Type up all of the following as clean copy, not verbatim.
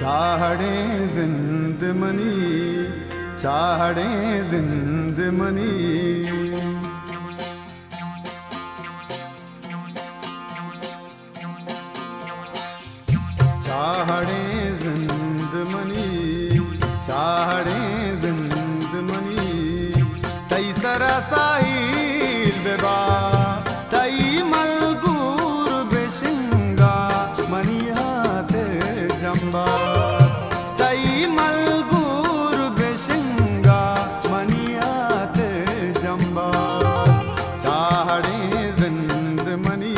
चाहड़े जिंदमनी चाहड़े जिंदमनी चाहड़े जिंदमनी चाहड़े जिंदमनी तई सरसाहिल बेबा तई मलगूर बेशिंगा मनियाते जंबा तई मलगूर बेशिंगा मनियाते जंबा चाहड़े जिंदमनी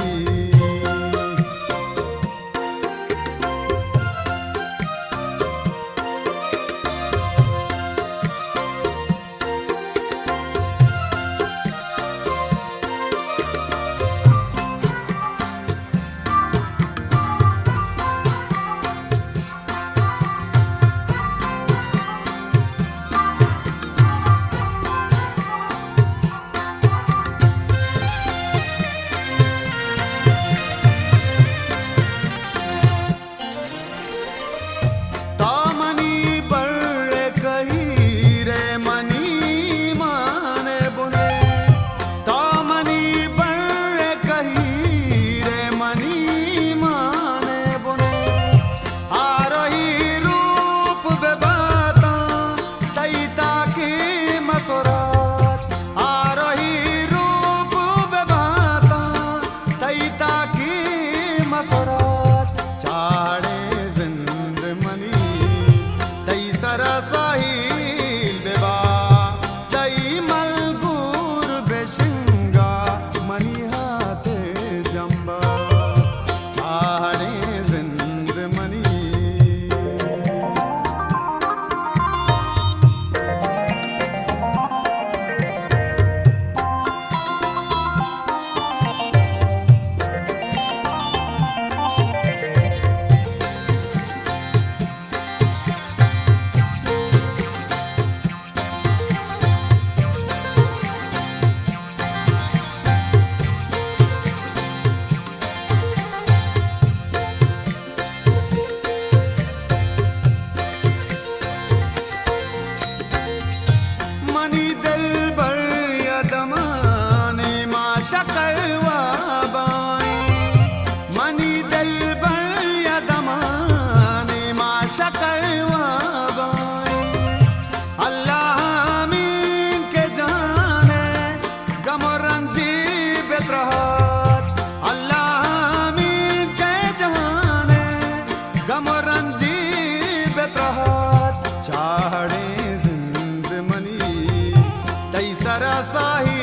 सरसाहिल बेबा तई मलगूर बेशिंगा मनियाते जंबा चाहड़े जिंदमनी शकरवा बाई मनी दिल बर यदमाने माँ शकरवा बाई अल्लाह मीन के जाने गमरंजी बेतरहत अल्लाह मीन के जाने गमरंजी बेतरहत चाहड़े जिंदमनी तई सरसाही